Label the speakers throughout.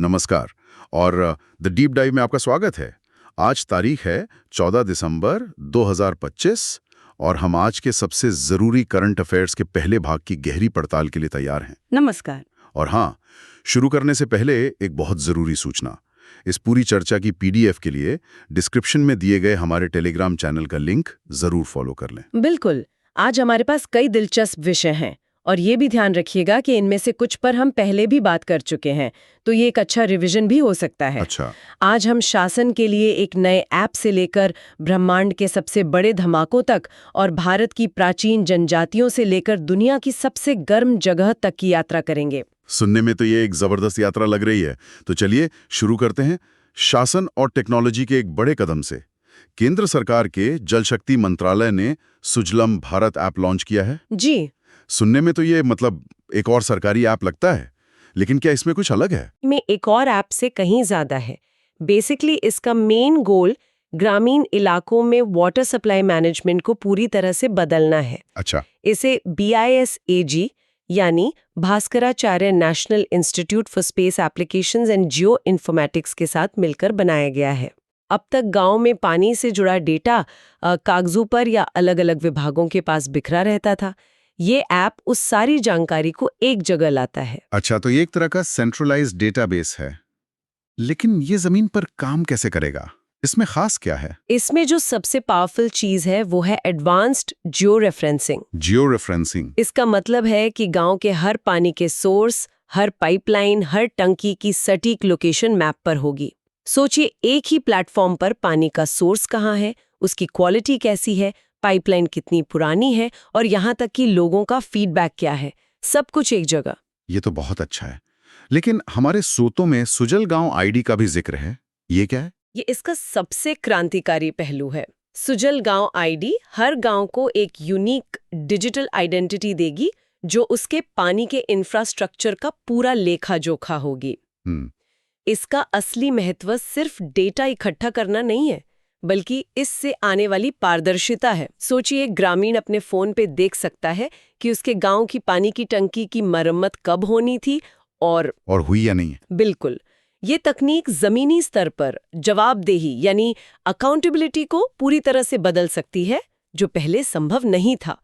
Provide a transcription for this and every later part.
Speaker 1: नमस्कार। और the deep dive में आपका स्वागत है। आज तारीख है 14 दिसंबर 2025 और हम आज के सबसे ज़रूरी करंट अफेयर्स के पहले भाग की गहरी पड़ताल के लिए तैयार हैं।
Speaker 2: नमस्कार।
Speaker 1: और हाँ, शुरू करने से पहले एक बहुत ज़रूरी सूचना। इस पूरी चर्चा की पीडीएफ के लिए डिस्क्रिप्शन में दिए गए हमारे टेलीग्राम चैनल का लिंक ज़रूर फॉलो कर लें।
Speaker 2: बिल्कुल। आज हमारे पास कई दिलचस्प विषय हैं और ये भी ध्यान रखिएगा कि इनमें से कुछ पर हम पहले भी बात कर चुके हैं, तो ये एक अच्छा रिवीजन भी हो सकता है।
Speaker 1: अच्छा।
Speaker 2: आज हम शासन के लिए एक नए ऐप से लेकर ब्रह्मांड के सबसे बड़े धमाकों तक और भारत की प्राचीन जनजातियों से लेकर दुनिया की सबसे गर्म जगह तक की यात्रा करेंगे।
Speaker 1: सुनने में तो ये एक जबरदस्त यात्रा लग रही है। तो चलिए शुरू करते हैं। शासन और टेक्नोलॉजी के एक बड़े कदम से केंद्र सरकार के जल शक्ति मंत्रालय ने सुजलम भारत ऐप लॉन्च किया है।
Speaker 2: जी।
Speaker 1: सुनने में तो ये एक और सरकारी ऐप लगता है, लेकिन क्या इसमें कुछ अलग है?
Speaker 2: में एक और ऐप से कहीं ज्यादा है। बेसिकली इसका मेन गोल ग्रामीण इलाकों में वाटर सप्लाई मैनेजमेंट को पूरी तरह से बदलना है।
Speaker 1: अच्छा।
Speaker 2: इसे BISAG यानी Bhaskaracharya national institute for space applications and geo informatics के साथ मिलकर बनाया गया है। अब तक गांव में पानी से जुड़ा डेटा कागजों पर या अलग-अलग विभागों के पास बिखरा रहता था। ये ऐप उस सारी जानकारी को एक जगह लाता है।
Speaker 1: अच्छा, तो ये एक तरह का सेंट्रलाइज्ड डेटाबेस है। लेकिन ये जमीन पर काम कैसे करेगा? इसमें खास क्या है?
Speaker 2: इसमें जो सबसे पावरफुल चीज है वो है advanced geo referencing.
Speaker 1: Geo referencing.
Speaker 2: इसका मतलब है कि गांव के हर पानी के सोर्स, हर पाइपलाइन, हर टंकी की सटीक लोकेशन मैप पर होगी। सोचिए, एक ही प्लेटफॉर्म पर पानी का सोर्स कहाँ है, उसकी क्वालिटी कैसी है, पाइपलाइन कितनी पुरानी है और यहाँ तक कि लोगों का फीडबैक क्या है, सब कुछ एक जगह।
Speaker 1: ये तो बहुत अच्छा है। लेकिन हमारे सूत्रों में सुजल गांव आईडी का भी जिक्र है। ये क्या है?
Speaker 2: ये इसका सबसे क्रांतिकारी पहलू है। सुजल गांव आईडी हर गांव को एक यूनिक डिजिटल आइडेंटिटी देगी जो उसके पानी के इंफ्रास्ट्रक्चर का पूरा लेखा जोखा होगी। इसका असली महत्व सिर्फ डेटा इकट्ठा करना नहीं है, बल्कि इससे आने वाली पारदर्शिता है। सोचिए, ग्रामीण अपने फोन पे देख सकता है कि उसके गांव की पानी की टंकी की मरम्मत कब होनी थी और
Speaker 1: हुई या नहीं।
Speaker 2: बिल्कुल। ये तकनीक जमीनी स्तर पर जवाबदेही यानी अकाउंटेबिलिटी को पूरी तरह से बदल सकती है, जो पहले संभव नहीं था।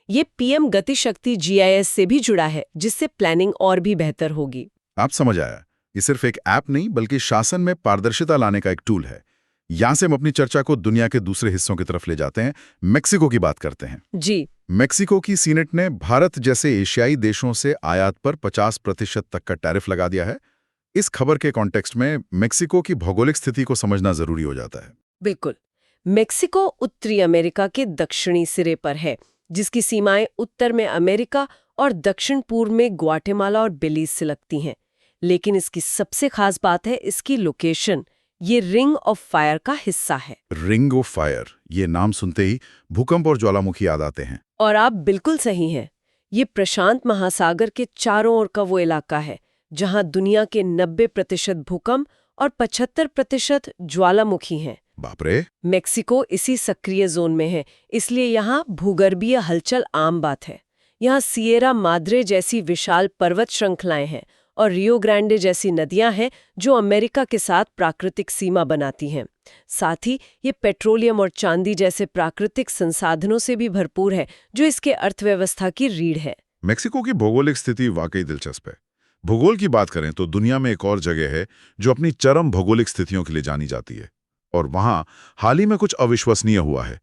Speaker 2: ये PM गति शक्ति GIS से भी जुड़ा है, जिससे प्लानिंग और भी बेहतर होगी।
Speaker 1: आप समझ आया। ये सिर्फ एक ऐप नहीं, बल्कि शासन में पारदर्शिता लाने का एक टूल है। यहां से हम अपनी चर्चा को दुनिया के दूसरे हिस्सों की तरफ ले जाते हैं। मेक्सिको की बात करते हैं।
Speaker 2: जी।
Speaker 1: मेक्सिको की सीनेट ने भारत जैसे एशियाई देशों से आयात पर 50% तक का टैरिफ लगा दिया है। इस खबर के कॉन्टेक्स्ट में मेक्सिको की भौगोलिक स्थिति को समझना जरूरी हो जाता है।
Speaker 2: बिल्कुल। मेक्सिको उत्तरी अमेरिका के दक्षिणी सिरे पर है, जिसकी सीमाएं उत्तर में अमेरिका और दक्षिण पूर्व में ग्वाटेमाला और बेलीज से लगती हैं। लेकिन इसकी सबसे खास बात है इसकी लोकेशन। ये रिंग ऑफ फायर का हिस्सा है।
Speaker 1: रिंग ऑफ फायर, ये नाम सुनते ही भूकंप और ज्वालामुखी याद आते हैं।
Speaker 2: और आप बिल्कुल सही हैं। ये प्रशांत महासागर के चारों ओर का वो इलाका है जहां दुनिया के 90% भूकंप और 75% ज्वालामुखी हैं।
Speaker 1: बाप रे।
Speaker 2: मेक्सिको इसी सक्रिय जोन में है, इसलिए यहाँ भूगर्भीय हलचल आम बात है। यहाँ सिएरा माद्रे जैसी विशाल पर्वत श्रृंखलाएं हैं और रियो ग्रांडे जैसी नदियां हैं जो अमेरिका के साथ प्राकृतिक सीमा बनाती हैं। साथ ही ये पेट्रोलियम और चांदी जैसे प्राकृतिक संसाधनों से भी भरपूर है, जो इसके अर्थव्यवस्था की रीढ़ है।
Speaker 1: मेक्सिको की भौगोलिक स्थिति वाकई दिलचस्प है। भूगोल की बात करें तो दुनिया में एक और जगह है जो अपनी चरम भौगोलिक स्थितियों के लिए जानी जाती है, और वहां हाल ही में कुछ अविश्वसनीय हुआ है।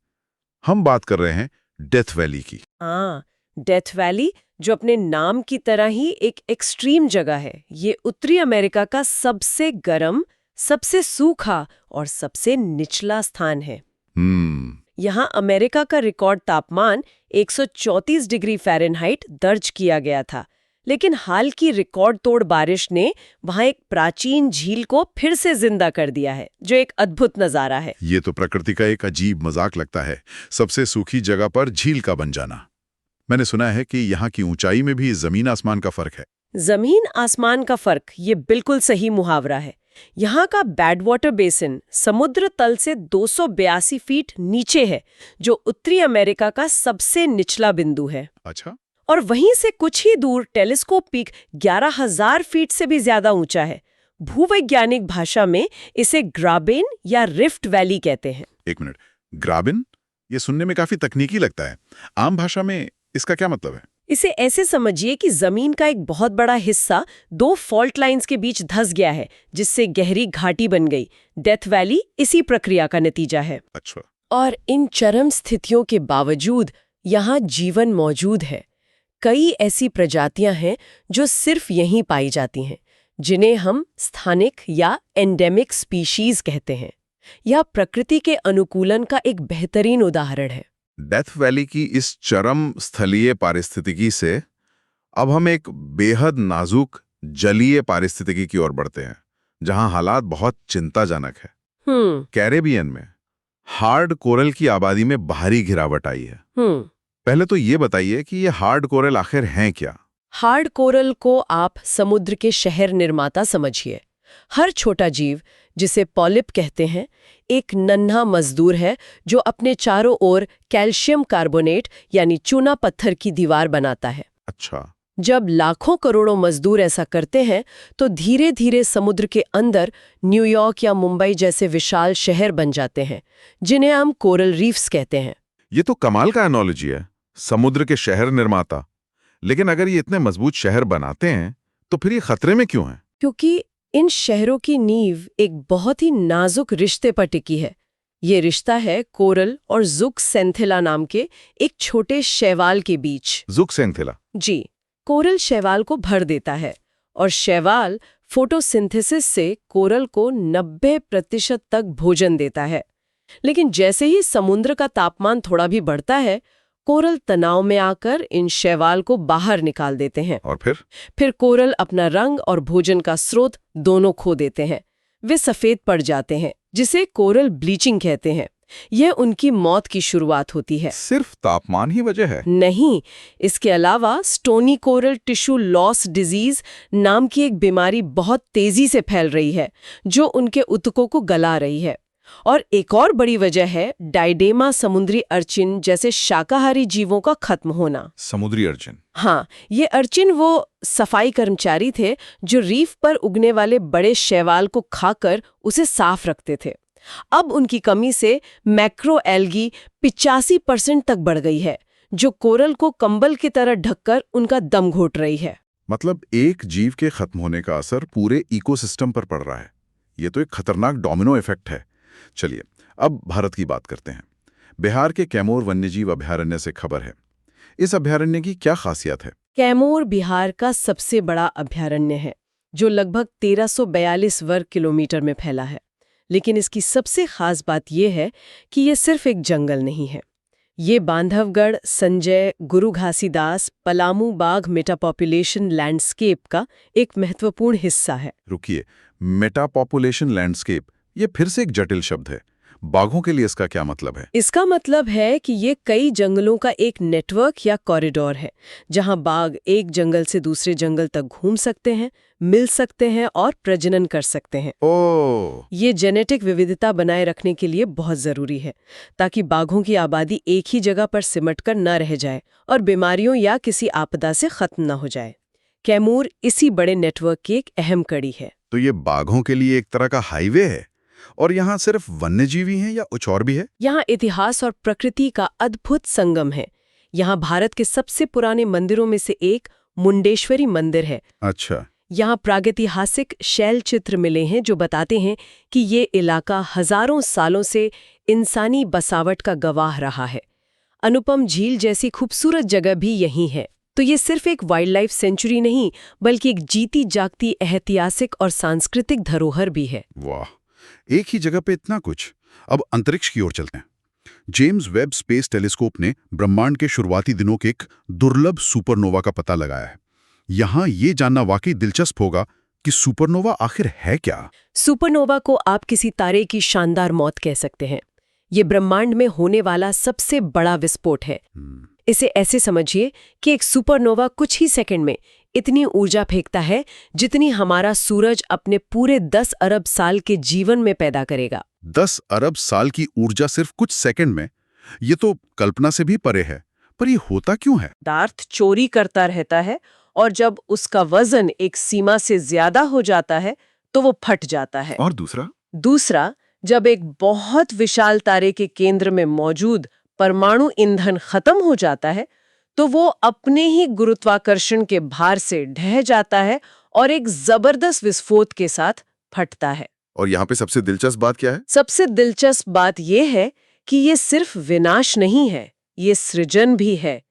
Speaker 1: हम बात कर रहे हैं डेथ वैली की।
Speaker 2: हाँ, डेथ वैली, जो अपने नाम की तरह ही एक एक्सट्रीम जगह है। ये उत्तरी अमेरिका का सबसे गर्म, सबसे सूखा और सबसे निचला स्थान है। यहाँ अमेरिका का रिकॉर्ड तापमान 134 डिग्री फ़ारेनहाइट दर्ज किया गया था। लेकिन हाल की रिकॉर्ड तोड़ बारिश ने वहां एक प्राचीन झील को फिर से जिंदा कर दिया है, जो एक अद्भुत नजारा है।
Speaker 1: ये तो प्रकृति का एक अजीब मजाक लगता है, सबसे सूखी जगह पर झील का बन जाना। मैंने सुना है कि यहाँ की ऊंचाई में भी जमीन आसमान का फर्क है।
Speaker 2: जमीन आसमान का फर्क, ये बिल्कुल सही मुहावरा है। यहाँ का बैडवाटर बेसिन समुद्र तल से 282 फीट नीचे है, जो उत्तरी अमेरिका का सबसे निचला बिंदु है।
Speaker 1: अच्छा।
Speaker 2: और वहीं से कुछ ही दूर टेलीस्कोप पीक 11,000 फीट से भी ज्यादा ऊंचा है। भूवैज्ञानिक भाषा में इसे ग्राबेन या रिफ्ट वैली कहते हैं।
Speaker 1: एक मिनट, ग्राबिन? ये सुनने में काफी तकनीकी लगता है। आम भाषा में इसका क्या मतलब है?
Speaker 2: इसे ऐसे समझिए कि जमीन का एक बहुत बड़ा हिस्सा दो फॉल्ट लाइंस के बीच धंस गया है, जिससे गहरी घाटी बन गई। डेथ वैली इसी प्रक्रिया का नतीजा है।
Speaker 1: अच्छा।
Speaker 2: और इन चरम स्थितियों के बावजूद यहाँ जीवन मौजूद है। कई ऐसी प्रजातियां हैं जो सिर्फ यहीं पाई जाती हैं, जिन्हें हम स्थानिक या एंडेमिक स्पीशीज कहते हैं। यह प्रकृति के अनुकूलन का एक बेहतरीन उदाहरण है।
Speaker 1: डेथ वैली की इस चरम स्थलीय पारिस्थितिकी से अब हम एक बेहद नाजुक जलीय पारिस्थितिकी की ओर बढ़ते हैं, जहां हालात बहुत चिंताजनक है। कैरेबियन में हार्ड कोरल की आबादी में भारी गिरावट आई है। पहले तो ये बताइए कि ये हार्ड कोरल आखिर हैं क्या?
Speaker 2: हार्ड कोरल को आप समुद्र के शहर निर्माता समझिए। हर छोटा जीव, जिसे पॉलिप कहते हैं, एक नन्हा मजदूर है जो अपने चारों ओर कैल्शियम कार्बोनेट यानी चूना पत्थर की दीवार बनाता है।
Speaker 1: अच्छा।
Speaker 2: जब लाखों करोड़ों मजदूर ऐसा करते हैं तो धीरे धीरे समुद्र के अंदर न्यूयॉर्क या मुंबई जैसे विशाल शहर बन जाते हैं, जिन्हें हम कोरल रीफ्स कहते हैं।
Speaker 1: ये तो कमाल का एनोलॉजी है, समुद्र के शहर निर्माता। लेकिन अगर ये इतने मजबूत शहर बनाते हैं तो फिर ये खतरे में क्यों हैं?
Speaker 2: क्योंकि इन शहरों की नींव एक बहुत ही नाजुक रिश्ते पर टिकी है। ये रिश्ता है कोरल और ज़ूक्सेंथिला नाम के एक छोटे शैवाल के बीच।
Speaker 1: ज़ूक्सेंथिला?
Speaker 2: जी, कोरल शैवाल को भर देता है और शैवाल फोटोसिंथेसिस से कोरल को 90% तक भोजन देता है। लेकिन जैसे ही समुद्र का तापमान थोड़ा भी बढ़ता है, कोरल तनाव में आकर इन शैवाल को बाहर निकाल देते हैं।
Speaker 1: और फिर
Speaker 2: कोरल अपना रंग और भोजन का स्रोत दोनों खो देते हैं। वे सफेद पड़ जाते हैं, जिसे कोरल ब्लीचिंग कहते हैं। यह उनकी मौत की शुरुआत होती है।
Speaker 1: सिर्फ तापमान ही वजह है?
Speaker 2: नहीं, इसके अलावा stony coral tissue loss disease नाम की एक बीमारी बहुत तेजी से फैल रही है, जो उनके ऊतकों को गला रही है। और एक और बड़ी वजह है डायडेमा समुद्री अर्चिन जैसे शाकाहारी जीवों का खत्म होना।
Speaker 1: समुद्री अर्चिन?
Speaker 2: हाँ, ये अर्चिन वो सफाई कर्मचारी थे जो रीफ पर उगने वाले बड़े शैवाल को खाकर उसे साफ रखते थे। अब उनकी कमी से मैक्रो एल्गी 85% तक बढ़ गई है, जो कोरल को कंबल की तरह ढककर उनका दम घोट रही है।
Speaker 1: मतलब एक जीव के खत्म होने का असर पूरे इकोसिस्टम पर पड़ रहा है। ये तो एक खतरनाक डोमिनो इफेक्ट है। चलिए, अब भारत की बात करते हैं। बिहार के कैमूर वन्यजीव अभयारण्य से खबर है। इस अभयारण्य की क्या खासियत है?
Speaker 2: कैमूर बिहार का सबसे बड़ा अभयारण्य है, जो लगभग 1342 वर्ग किलोमीटर में फैला है। लेकिन इसकी सबसे खास बात यह है कि यह सिर्फ एक जंगल नहीं है। ये बांधवगढ़, संजय, गुरु घासीदास, पलामू बाघ मेटापॉपुलेशन लैंडस्केप का एक महत्वपूर्ण हिस्सा है।
Speaker 1: रुकिए, मेटापॉपुलेशन लैंडस्केप, ये फिर से एक जटिल शब्द है। बाघों के लिए इसका क्या मतलब है?
Speaker 2: इसका मतलब है कि ये कई जंगलों का एक नेटवर्क या कॉरिडोर है, जहां बाघ एक जंगल से दूसरे जंगल तक घूम सकते हैं, मिल सकते हैं और प्रजनन कर सकते हैं।
Speaker 1: ओह!
Speaker 2: ये जेनेटिक विविधता बनाए रखने के लिए बहुत जरूरी है, ताकि बाघों की आबादी एक ही जगह पर सिमटकर न रह जाए और बीमारियों या किसी आपदा से खत्म न हो जाए। कैमूर इसी बड़े नेटवर्क की एक अहम कड़ी है।
Speaker 1: तो ये बाघों के लिए एक तरह का हाईवे है। और यहाँ सिर्फ वन्यजीवी हैं या कुछ और भी है?
Speaker 2: यहाँ इतिहास और प्रकृति का अद्भुत संगम है। यहाँ भारत के सबसे पुराने मंदिरों में से एक मुंडेश्वरी मंदिर है।
Speaker 1: अच्छा।
Speaker 2: यहाँ प्रागैतिहासिक शैल चित्र मिले हैं जो बताते हैं कि ये इलाका हजारों सालों से इंसानी बसावट का गवाह रहा है। अनुपम झील जैसी खूबसूरत जगह भी यहीं है। तो ये सिर्फ एक वाइल्ड लाइफ सेंचुरी नहीं, बल्कि एक जीती जागती ऐतिहासिक और सांस्कृतिक धरोहर भी है।
Speaker 1: वाह, एक ही जगह पे इतना कुछ। अब अंतरिक्ष की ओर चलते हैं। जेम्स वेब स्पेस टेलीस्कोप ने ब्रह्मांड के शुरुआती दिनों के एक दुर्लभ सुपरनोवा का पता लगाया है। यहाँ ये जानना वाकई दिलचस्प होगा कि सुपरनोवा आखिर है क्या?
Speaker 2: सुपरनोवा को आप किसी तारे की शानदार मौत कह सकते हैं। ये ब्रह्मांड में होने वाला सबसे बड़ा विस्फोट है। इसे ऐसे समझिए कि एक सुपरनोवा कुछ ही सेकंड में इतनी ऊर्जा फेंकता है जितनी हमारा सूरज अपने पूरे 10 अरब साल के जीवन में पैदा करेगा।
Speaker 1: 10 अरब साल की ऊर्जा सिर्फ कुछ सेकंड में? ये तो कल्पना से भी परे है। पर ये होता क्यों है?
Speaker 2: पदार्थ चोरी करता रहता है और जब उसका वजन एक सीमा से ज्यादा हो जाता है तो वो फट जाता है।
Speaker 1: और दूसरा,
Speaker 2: जब एक बहुत विशाल तारे के केंद्र में मौजूद परमाणु ईंधन खत्म हो जाता है तो वो अपने ही गुरुत्वाकर्षण के भार से ढह जाता है और एक जबरदस्त विस्फोट के साथ फटता है।
Speaker 1: और यहाँ पे सबसे दिलचस्प बात क्या है?
Speaker 2: सबसे दिलचस्प बात यह है कि ये सिर्फ विनाश नहीं है, ये सृजन भी है।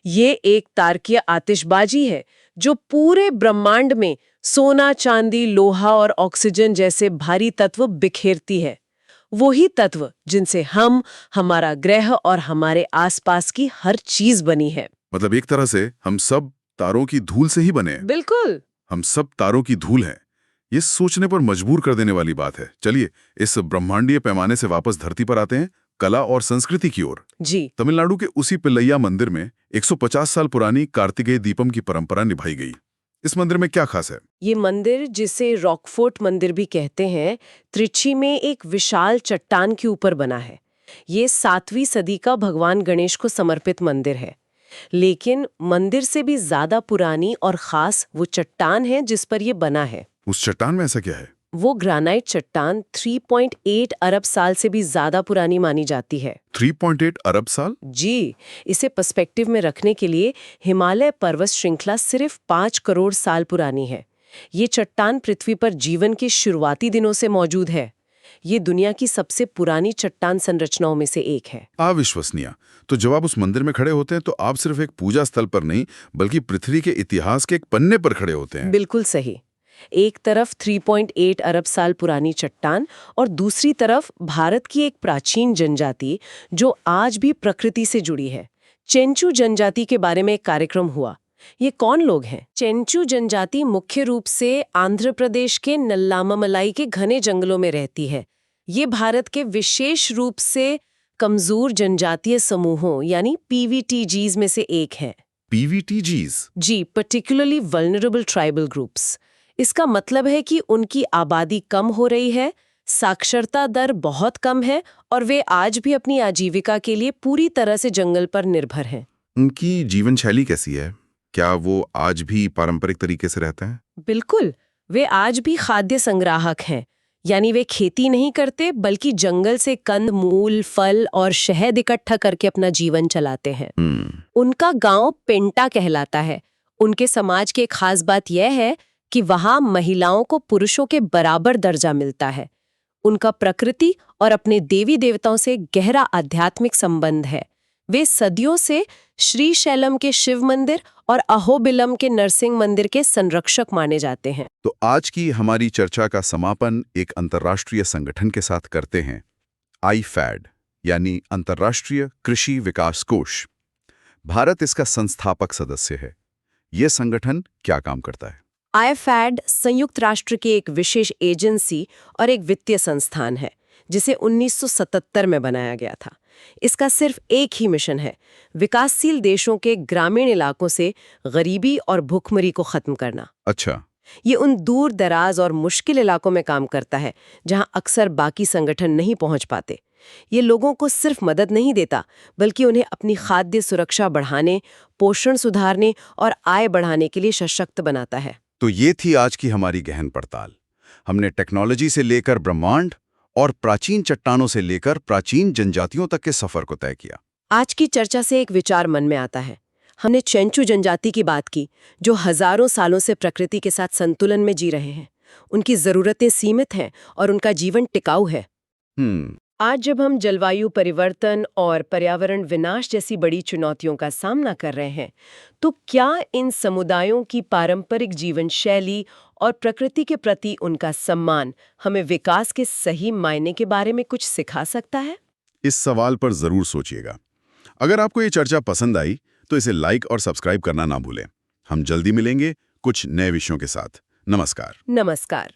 Speaker 2: ये एक तारकीय आतिशबाजी है जो पूरे ब्रह्मांड में सोना, चांदी, लोहा और ऑक्सीजन जैसे भारी तत्व बिखेरती है। वही तत्व जिनसे हम, हमारा ग्रह और हमारे आसपास की हर चीज बनी है।
Speaker 1: मतलब एक तरह से हम सब तारों की धूल से ही बने हैं।
Speaker 2: बिल्कुल।
Speaker 1: हम सब तारों की धूल हैं। ये सोचने पर मजबूर कर देने वाली बात है। चलिए इस ब्रह्मांडीय पैमाने से वापस धरती पर आते हैं, कला और संस्कृति की ओर।
Speaker 2: जी।
Speaker 1: तमिलनाडु के उसी पिल्लैया मंदिर में 150 साल पुरानी कार्तिकेय दीपम की परंपरा निभाई गई। इस मंदिर में क्या खास है?
Speaker 2: ये मंदिर, जिसे रॉकफोर्ट मंदिर भी कहते हैं, त्रिची में एक विशाल चट्टान के ऊपर बना है। ये 7वीं सदी का भगवान गणेश को समर्पित मंदिर है। लेकिन मंदिर से भी ज्यादा पुरानी और खास वो चट्टान है जिस पर ये बना है।
Speaker 1: उस चट्टान में ऐसा क्या है?
Speaker 2: वो ग्रेनाइट चट्टान 3.8 अरब साल से भी ज्यादा पुरानी मानी जाती है।
Speaker 1: 3.8 अरब साल?
Speaker 2: जी। इसे पर्सपेक्टिव में रखने के लिए हिमालय पर्वत श्रृंखला सिर्फ 5 करोड़ साल पुरानी है। ये चट्टान पृथ्वी पर जीवन के शुरुआती दिनों से मौजूद है। ये दुनिया की सबसे पुरानी चट्टान संरचनाओं में से एक है।
Speaker 1: अविश्वसनीय। तो जब आप उस मंदिर में खड़े होते हैं तो आप सिर्फ एक पूजा स्थल पर नहीं बल्कि पृथ्वी के इतिहास के एक पन्ने पर खड़े होते हैं।
Speaker 2: बिल्कुल सही। एक तरफ 3.8 अरब साल पुरानी चट्टान और दूसरी तरफ भारत की एक प्राचीन जनजाति जो आज भी प्रकृति से जुड़ी है। चेंचू जनजाति के बारे में एक कार्यक्रम हुआ। ये कौन लोग हैं? चेंचू जनजाति मुख्य रूप से आंध्र प्रदेश के नल्लामामलाई के घने जंगलों में रहती है। ये भारत के विशेष रूप से कमजोर जनजातीय समूहों यानी PVTGs में से एक है।
Speaker 1: PVTGs?
Speaker 2: जी, पर्टिकुलरली वल्नरेबल ट्राइबल ग्रुप्स। इसका मतलब है कि उनकी आबादी कम हो रही है, साक्षरता दर बहुत कम है और वे आज भी अपनी आजीविका के लिए पूरी तरह से जंगल पर निर्भर हैं।
Speaker 1: उनकी जीवन शैली कैसी है? क्या वो आज भी पारंपरिक तरीके से रहते हैं?
Speaker 2: बिल्कुल। वे आज भी खाद्य संग्राहक हैं, यानी वे खेती नहीं करते बल्कि जंगल से कंद, मूल, फल और शहद इकट्ठा करके अपना जीवन चलाते हैं। उनका गांव पेंटा कहलाता है। उनके समाज की एक खास बात यह है कि वहां महिलाओं को पुरुषों के बराबर दर्जा मिलता है। उनका प्रकृति और अपने देवी देवताओं से गहरा आध्यात्मिक संबंध है। वे सदियों से श्रीशैलम के शिव मंदिर और अहोबिलम के नरसिंह मंदिर के संरक्षक माने जाते हैं।
Speaker 1: तो आज की हमारी चर्चा का समापन एक अंतर्राष्ट्रीय संगठन के साथ करते हैं, IFAD यानी अंतर्राष्ट्रीय कृषि विकास कोष। भारत इसका संस्थापक सदस्य है। यह संगठन क्या काम करता है?
Speaker 2: IFAD संयुक्त राष्ट्र की एक विशेष एजेंसी और एक वित्तीय संस्थान है जिसे 1977 में बनाया गया था। इसका सिर्फ एक ही मिशन है, विकासशील देशों के ग्रामीण इलाकों से गरीबी और भूखमरी को खत्म करना।
Speaker 1: अच्छा।
Speaker 2: ये उन दूर दराज और मुश्किल इलाकों में काम करता है जहां अक्सर बाकी संगठन नहीं पहुंच पाते। ये लोगों को सिर्फ मदद नहीं देता बल्कि उन्हें अपनी खाद्य सुरक्षा बढ़ाने, पोषण सुधारने और आय बढ़ाने के लिए सशक्त बनाता है।
Speaker 1: तो ये थी आज की हमारी गहन पड़ताल। हमने टेक्नोलॉजी से लेकर ब्रह्मांड और प्राचीन चट्टानों से लेकर प्राचीन जनजातियों तक के सफर को तय किया।
Speaker 2: आज की चर्चा से एक विचार मन में आता है। हमने चेंचू जनजाति की बात की जो हजारों सालों से प्रकृति के साथ संतुलन में जी रहे हैं। उनकी जरूरतें सीमित हैं और उनका जीवन टिकाऊ है। आज जब हम जलवायु परिवर्तन और पर्यावरण विनाश जैसी बड़ी चुनौतियों का सामना कर रहे हैं, तो क्या इन समुदायों की पारंपरिक जीवन शैली और प्रकृति के प्रति उनका सम्मान हमें विकास के सही मायने के बारे में कुछ सिखा सकता है?
Speaker 1: इस सवाल पर जरूर सोचिएगा। अगर आपको ये चर्चा पसंद आई तो इसे लाइक और सब्सक्राइब करना ना भूलें। हम जल्दी मिलेंगे कुछ नए विषयों के साथ। नमस्कार।
Speaker 2: नमस्कार।